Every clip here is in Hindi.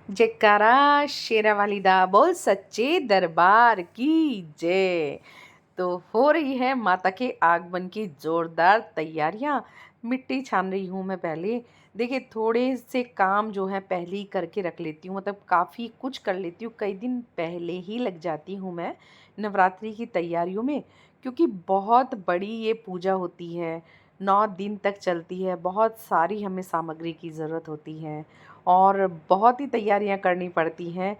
जयकारा शेरा वाली दा बोल सच्चे दरबार की जय। तो हो रही है माता के आगमन की जोरदार तैयारियां। मिट्टी छान रही हूँ मैं पहले। देखिए थोड़े से काम जो है पहले ही करके रख लेती हूँ, मतलब काफ़ी कुछ कर लेती हूँ, कई दिन पहले ही लग जाती हूँ मैं नवरात्रि की तैयारियों में, क्योंकि बहुत बड़ी ये पूजा होती है। 9 दिन तक चलती है, बहुत सारी हमें सामग्री की ज़रूरत होती है और बहुत ही तैयारियां करनी पड़ती हैं।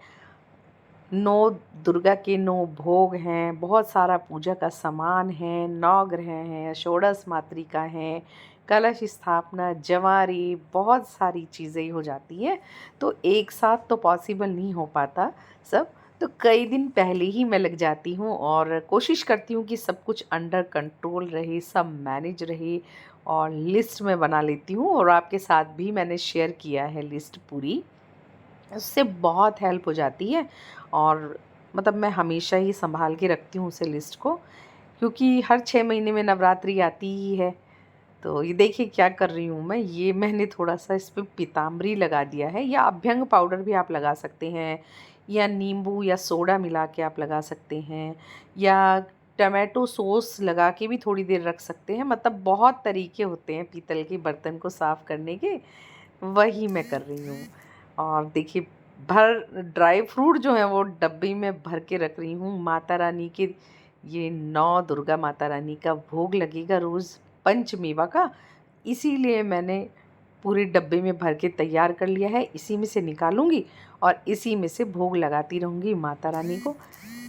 9 दुर्गा के 9 भोग हैं, बहुत सारा पूजा का सामान है, 9 ग्रह हैं, षोडश मातृका हैं, कलश स्थापना, जवारी, बहुत सारी चीज़ें हो जाती हैं। तो एक साथ तो पॉसिबल नहीं हो पाता सब। तो कई दिन पहले ही मैं लग जाती हूँ और कोशिश करती हूँ कि सब कुछ अंडर कंट्रोल रहे, सब मैनेज रहे, और लिस्ट में बना लेती हूँ और आपके साथ भी मैंने शेयर किया है लिस्ट पूरी। उससे बहुत हेल्प हो जाती है और मतलब मैं हमेशा ही संभाल के रखती हूँ उसे लिस्ट को, क्योंकि हर 6 महीने में नवरात्रि आती ही है। तो ये देखिए क्या कर रही हूँ मैं, ये मैंने थोड़ा सा इस पे पीताम्बरी लगा दिया है, या अभ्यंग पाउडर भी आप लगा सकते हैं, या नींबू या सोडा मिला के आप लगा सकते हैं, या टमाटो सॉस लगा के भी थोड़ी देर रख सकते हैं। मतलब बहुत तरीके होते हैं पीतल के बर्तन को साफ़ करने के, वही मैं कर रही हूँ। और देखिए भर ड्राई फ्रूट जो है वो डब्बी में भर के रख रही हूँ माता रानी के। ये 9 दुर्गा माता रानी का भोग लगेगा रोज़ पंचमेवा का, इसीलिए मैंने पूरे डब्बे में भर के तैयार कर लिया है। इसी में से निकालूंगी और इसी में से भोग लगाती रहूँगी माता रानी को।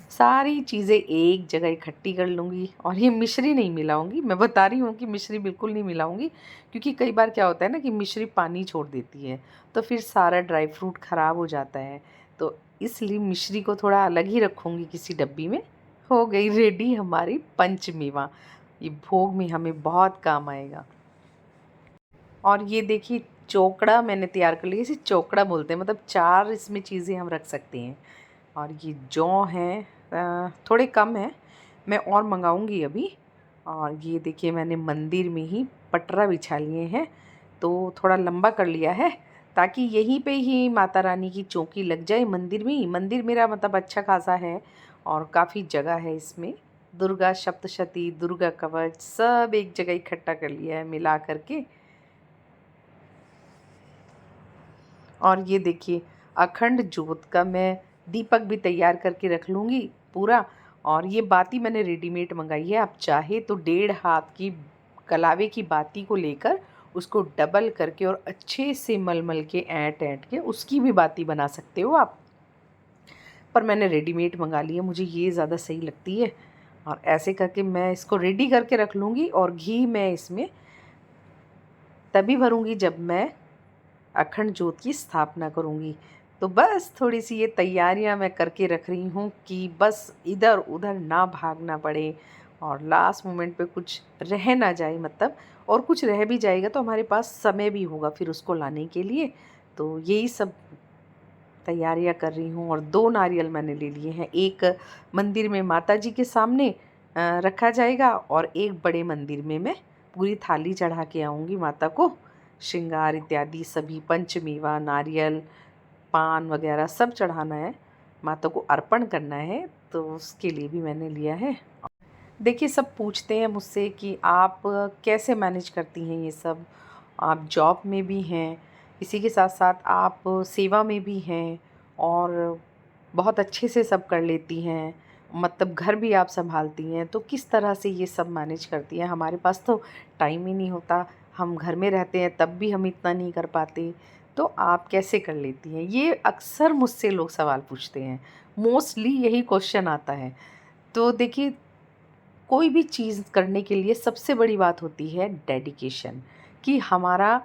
सारी चीज़ें एक जगह इकट्ठी कर लूँगी और ये मिश्री नहीं मिलाऊंगी। मैं बता रही हूँ कि मिश्री बिल्कुल नहीं मिलाऊंगी, क्योंकि कई बार क्या होता है ना कि मिश्री पानी छोड़ देती है, तो फिर सारा ड्राई फ्रूट ख़राब हो जाता है। तो इसलिए मिश्री को थोड़ा अलग ही रखूँगी किसी डब्बी में। हो गई रेडी हमारी पंचमेवा, ये भोग में हमें बहुत काम आएगा। और ये देखिए चोकड़ा मैंने तैयार कर लिया, इसे चोकड़ा बोलते हैं, मतलब 4 इसमें चीज़ें हम रख सकते हैं। और ये जौ हैं, थोड़े कम हैं, मैं और मंगाऊंगी अभी। और ये देखिए मैंने मंदिर में ही पटरा बिछा लिए हैं, तो थोड़ा लंबा कर लिया है ताकि यहीं पे ही माता रानी की चौकी लग जाए मंदिर में ही। मंदिर मेरा मतलब अच्छा खासा है और काफ़ी जगह है इसमें। दुर्गा सप्तशती, दुर्गा कवच सब एक जगह इकट्ठा कर लिया है मिला करके। और ये देखिए अखंड जोत का मैं दीपक भी तैयार करके रख लूँगी पूरा। और ये बाती मैंने रेडीमेड मंगाई है, आप चाहे तो 1.5 हाथ की कलावे की बाती को लेकर उसको डबल करके और अच्छे से मल के ऐंठ ऐंठ के उसकी भी बाती बना सकते हो आप। पर मैंने रेडीमेड मंगा ली है, मुझे ये ज़्यादा सही लगती है। और ऐसे करके मैं इसको रेडी करके रख लूँगी और घी मैं इसमें तभी भरूँगी जब मैं अखंड ज्योत की स्थापना करूँगी। तो बस थोड़ी सी ये तैयारियाँ मैं करके रख रही हूँ कि बस इधर उधर ना भागना पड़े और लास्ट मोमेंट पे कुछ रह ना जाए, मतलब और कुछ रह भी जाएगा तो हमारे पास समय भी होगा फिर उसको लाने के लिए। तो यही सब तैयारियाँ कर रही हूँ। और 2 नारियल मैंने ले लिए हैं, एक मंदिर में माता जी के सामने रखा जाएगा और एक बड़े मंदिर में मैं पूरी थाली चढ़ा के आऊँगी माता को। श्रृंगार इत्यादि सभी पंचमेवा, नारियल, पान वगैरह सब चढ़ाना है, माता को अर्पण करना है, तो उसके लिए भी मैंने लिया है। देखिए सब पूछते हैं मुझसे कि आप कैसे मैनेज करती हैं ये सब, आप जॉब में भी हैं, इसी के साथ साथ आप सेवा में भी हैं और बहुत अच्छे से सब कर लेती हैं, मतलब घर भी आप संभालती हैं, तो किस तरह से ये सब मैनेज करती हैं? हमारे पास तो टाइम ही नहीं होता, हम घर में रहते हैं तब भी हम इतना नहीं कर पाते, तो आप कैसे कर लेती हैं? ये अक्सर मुझसे लोग सवाल पूछते हैं, मोस्टली यही क्वेश्चन आता है। तो देखिए कोई भी चीज़ करने के लिए सबसे बड़ी बात होती है डेडिकेशन, कि हमारा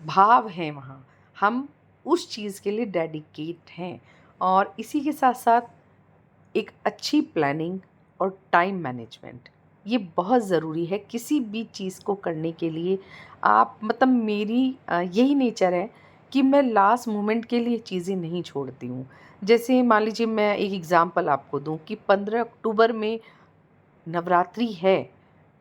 भाव है वहाँ, हम उस चीज़ के लिए डेडिकेट हैं। और इसी के साथ साथ एक अच्छी प्लानिंग और टाइम मैनेजमेंट, ये बहुत ज़रूरी है किसी भी चीज़ को करने के लिए। आप मतलब मेरी यही नेचर है कि मैं लास्ट मोमेंट के लिए चीज़ें नहीं छोड़ती हूँ। जैसे मान लीजिए मैं एक एग्ज़ाम्पल आपको दूँ कि 15 अक्टूबर में नवरात्रि है,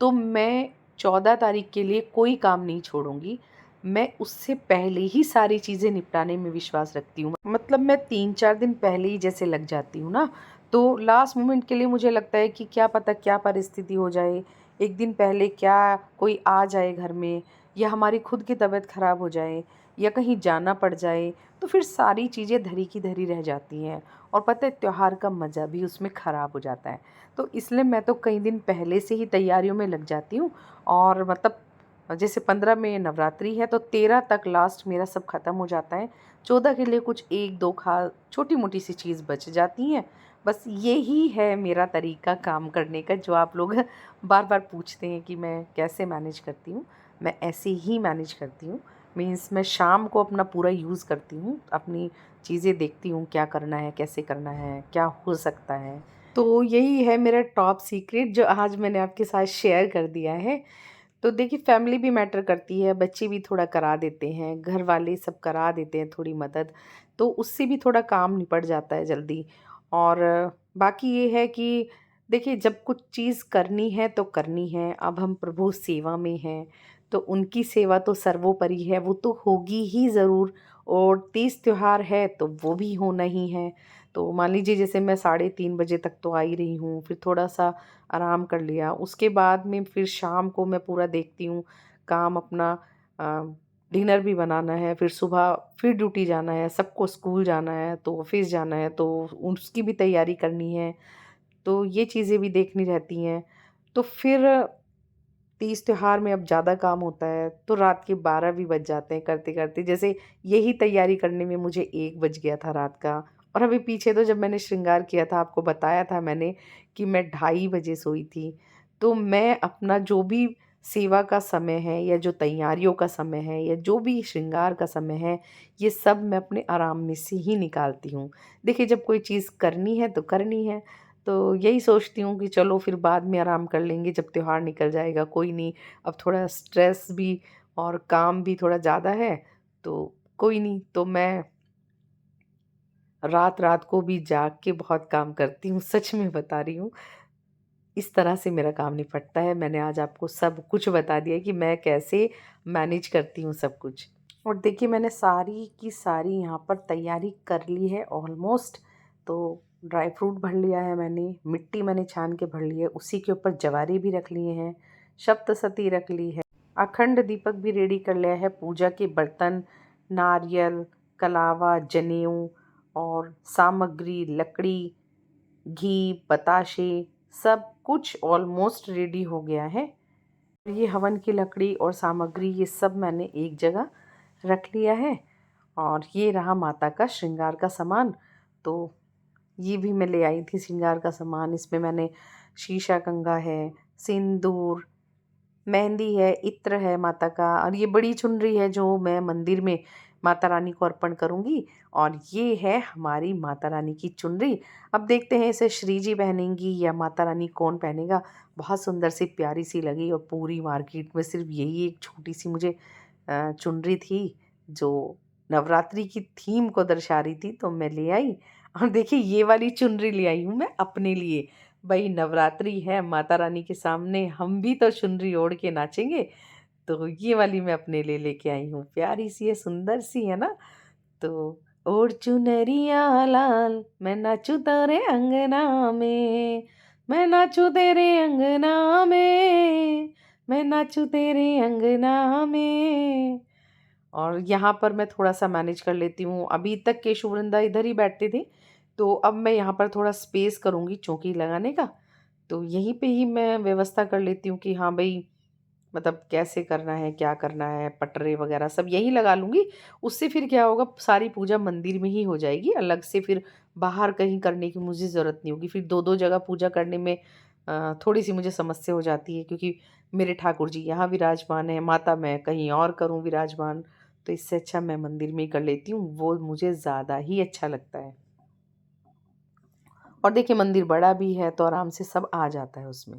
तो मैं 14 तारीख के लिए कोई काम नहीं छोड़ूंगी। मैं उससे पहले ही सारी चीज़ें निपटाने में विश्वास रखती हूँ। मतलब मैं 3-4 दिन पहले ही जैसे लग जाती हूँ ना, तो लास्ट मोमेंट के लिए मुझे लगता है कि क्या पता क्या परिस्थिति हो जाए, 1 दिन पहले क्या कोई आ जाए घर में, या हमारी खुद की तबीयत ख़राब हो जाए, या कहीं जाना पड़ जाए, तो फिर सारी चीज़ें धरी की धरी रह जाती हैं और पता है त्योहार का मज़ा भी उसमें ख़राब हो जाता है। तो इसलिए मैं तो कई दिन पहले से ही तैयारियों में लग जाती हूँ, और मतलब जैसे 15 में नवरात्रि है तो 13 तक लास्ट मेरा सब ख़त्म हो जाता है। 14 के लिए कुछ 1-2 खा छोटी-मोटी सी चीज़ बच जाती हैं। बस यही है मेरा तरीका काम करने का, जो आप लोग बार-बार पूछते हैं कि मैं कैसे मैनेज करती हूँ। मैं ऐसे ही मैनेज करती हूँ। मीन्स मैं शाम को अपना पूरा यूज़ करती हूँ, अपनी चीज़ें देखती हूँ क्या करना है, कैसे करना है, क्या हो सकता है। तो यही है मेरा टॉप सीक्रेट जो आज मैंने आपके साथ शेयर कर दिया है। तो देखिए फैमिली भी मैटर करती है, बच्चे भी थोड़ा करा देते हैं, घर वाले सब करा देते हैं थोड़ी मदद, तो उससे भी थोड़ा काम निपट जाता है जल्दी। और बाकी ये है कि देखिए जब कुछ चीज़ करनी है तो करनी है, अब हम प्रभु सेवा में हैं, तो उनकी सेवा तो सर्वोपरि है, वो तो होगी ही ज़रूर। और तीज त्योहार है तो वो भी होना ही है। तो मान लीजिए जैसे मैं 3:30 बजे तक तो आ ही रही हूँ, फिर थोड़ा-सा आराम कर लिया। उसके बाद में फिर शाम को मैं पूरा देखती हूँ काम अपना, अ, डिनर भी बनाना है, फिर सुबह फिर ड्यूटी जाना है, सबको स्कूल जाना है, तो ऑफ़िस जाना है, तो उसकी भी तैयारी करनी है। तो ये चीज़ें भी देखनी रहती हैं। तो फिर तीज त्योहार में अब ज़्यादा काम होता है, तो रात के 12 भी बज जाते हैं करते-करते। जैसे यही तैयारी करने में मुझे 1 बज गया था रात का। और अभी पीछे तो जब मैंने श्रृंगार किया था, आपको बताया था मैंने कि मैं ढाई बजे सोई थी। तो मैं अपना जो भी सेवा का समय है, या जो तैयारियों का समय है, या जो भी श्रृंगार का समय है, ये सब मैं अपने आराम में से ही निकालती हूँ। देखिए जब कोई चीज़ करनी है तो करनी है। तो यही सोचती हूँ कि चलो फिर बाद में आराम कर लेंगे जब त्योहार निकल जाएगा, कोई नहीं। अब थोड़ा स्ट्रेस भी और काम भी थोड़ा ज़्यादा है, तो कोई नहीं। तो मैं रात-रात को भी जाग के बहुत काम करती हूँ, सच में बता रही हूँ। इस तरह से मेरा काम निपटता है। मैंने आज आपको सब कुछ बता दिया कि मैं कैसे मैनेज करती हूँ सब कुछ। और देखिए मैंने सारी की सारी यहाँ पर तैयारी कर ली है ऑलमोस्ट। तो ड्राई फ्रूट भर लिया है मैंने, मिट्टी मैंने छान के भर ली है, उसी के ऊपर जवारे भी रख लिए हैं, सप्तशती रख ली है, अखंड दीपक भी रेडी कर लिया है, पूजा के बर्तन, नारियल, कलावा, जनेऊ और सामग्री, लकड़ी, घी, बताशे, सब कुछ ऑलमोस्ट रेडी हो गया है। ये हवन की लकड़ी और सामग्री ये सब मैंने एक जगह रख लिया है। और ये रहा माता का श्रृंगार का सामान। तो ये भी मैं ले आई थी श्रृंगार का सामान। इसमें मैंने शीशा कंघा है, सिंदूर, मेहंदी है, इत्र है माता का, और ये बड़ी चुनरी है जो मैं मंदिर में माता रानी को अर्पण करूँगी। और ये है हमारी माता रानी की चुनरी। अब देखते हैं इसे श्री जी पहनेंगी या माता रानी कौन पहनेगा। बहुत सुंदर सी प्यारी सी लगी, और पूरी मार्केट में सिर्फ यही एक छोटी सी मुझे चुनरी थी जो नवरात्रि की थीम को दर्शा रही थी, तो मैं ले आई। और देखिए ये वाली चुनरी ले आई हूँ मैं अपने लिए। भाई नवरात्रि है, माता रानी के सामने हम भी तो चुनरी ओढ़ के नाचेंगे। तो ये वाली मैं अपने लिए लेके आई हूँ, प्यारी सी है, सुंदर सी है ना। तो ओढ़ चुनरिया लाल, मैं नाचूं तेरे अंगना में, मैं नाचूं तेरे अंगना में, मैं नाचूं तेरे अंगना में। और यहाँ पर मैं थोड़ा-सा मैनेज कर लेती हूँ। अभी तक केशव वृंदा इधर ही बैठते थे, तो अब मैं यहाँ पर थोड़ा स्पेस करूँगी चौकी लगाने का। तो यहीं पे ही मैं व्यवस्था कर लेती हूँ कि हाँ भई, मतलब कैसे करना है, क्या करना है, पटरे वगैरह सब यहीं लगा लूँगी। उससे फिर क्या होगा, सारी पूजा मंदिर में ही हो जाएगी, अलग से फिर बाहर कहीं करने की मुझे ज़रूरत नहीं होगी। फिर 2-2 जगह पूजा करने में थोड़ी-सी मुझे समस्या हो जाती है, क्योंकि मेरे ठाकुर जी यहाँ विराजमान हैं, माता मैं कहीं और करूँ विराजमान। तो इससे अच्छा मैं मंदिर में ही कर लेती हूँ, वो मुझे ज़्यादा ही अच्छा लगता है। और देखिए मंदिर बड़ा भी है तो आराम से सब आ जाता है उसमें।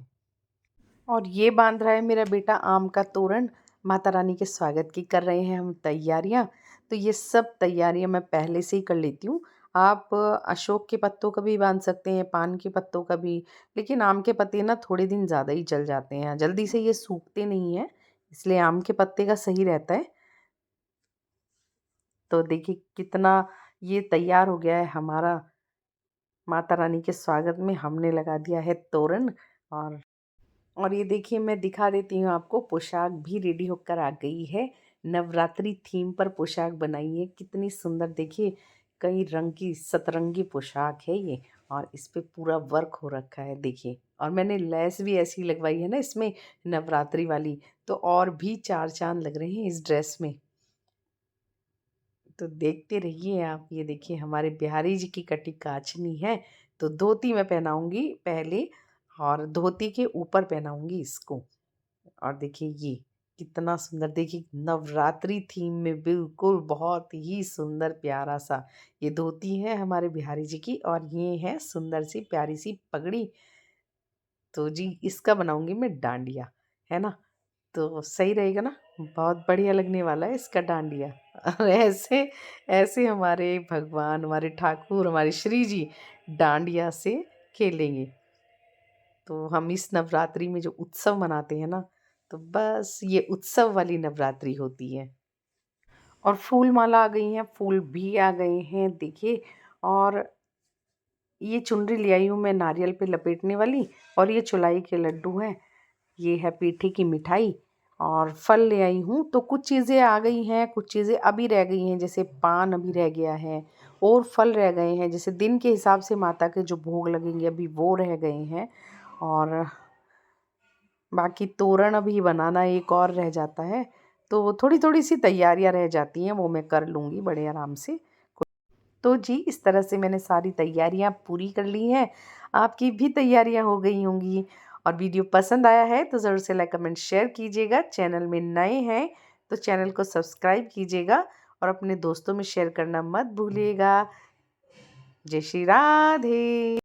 और ये बांध रहा है मेरा बेटा आम का तोरण। माता रानी के स्वागत की कर रहे हैं हम तैयारियां। तो ये सब तैयारियां मैं पहले से ही कर लेती हूँ। आप अशोक के पत्तों का भी बांध सकते हैं, पान के पत्तों का भी। लेकिन आम के पत्ते ना थोड़े दिन ज़्यादा ही जल जाते हैं, जल्दी से ये सूखते नहीं हैं, इसलिए आम के पत्ते का सही रहता है। तो देखिए कितना ये तैयार हो गया है हमारा माता रानी के स्वागत में। हमने लगा दिया है तोरण। और और ये देखिए मैं दिखा देती हूँ आपको, पोशाक भी रेडी होकर आ गई है। नवरात्रि थीम पर पोशाक बनाई है, कितनी सुंदर देखिए। कई रंग की सतरंगी पोशाक है ये, और इस पे पूरा वर्क हो रखा है देखिए। और मैंने लेस भी ऐसी लगवाई है ना इसमें, नवरात्रि वाली, तो और भी चार चांद लग रहे हैं इस ड्रेस में। तो देखते रहिए आप। ये देखिए हमारे बिहारी जी की कटी काचनी है। तो धोती मैं पहनाऊंगी पहले, और धोती के ऊपर पहनाऊंगी इसको। और देखिए ये कितना सुंदर, देखिए नवरात्रि थीम में बिल्कुल बहुत ही सुंदर प्यारा सा ये धोती है हमारे बिहारी जी की। और ये है सुंदर सी प्यारी सी पगड़ी। तो जी इसका बनाऊंगी मैं डांडिया, है ना। तो सही रहेगा ना, बहुत बढ़िया लगने वाला है इसका डांडिया। और ऐसे ऐसे हमारे भगवान, हमारे ठाकुर, हमारे श्री जी डांडिया से खेलेंगे। तो हम इस नवरात्रि में जो उत्सव मनाते हैं ना, तो बस ये उत्सव वाली नवरात्रि होती है। और फूल माला आ गई हैं, फूल भी आ गए हैं देखिए। और ये चुनरी ले आई हूँ मैं नारियल पे लपेटने वाली। और ये चुलाई के लड्डू हैं। ये है पेठे की मिठाई। और फल ले आई हूँ। तो कुछ चीज़ें आ गई हैं, कुछ चीज़ें अभी रह गई हैं, जैसे पान अभी रह गया है। और फल रह गए हैं, जैसे दिन के हिसाब से माता के जो भोग लगेंगे अभी वो रह गए हैं। और बाकी तोरण अभी बनाना एक और रह जाता है। तो थोड़ी थोड़ी सी तैयारियां रह जाती हैं, वो मैं कर लूँगी बड़े आराम से। तो जी इस तरह से मैंने सारी तैयारियां पूरी कर ली हैं। आपकी भी तैयारियां हो गई होंगी। और वीडियो पसंद आया है तो ज़रूर से लाइक कमेंट शेयर कीजिएगा। चैनल में नए हैं तो चैनल को सब्सक्राइब कीजिएगा, और अपने दोस्तों में शेयर करना मत भूलिएगा। जय श्री राधे।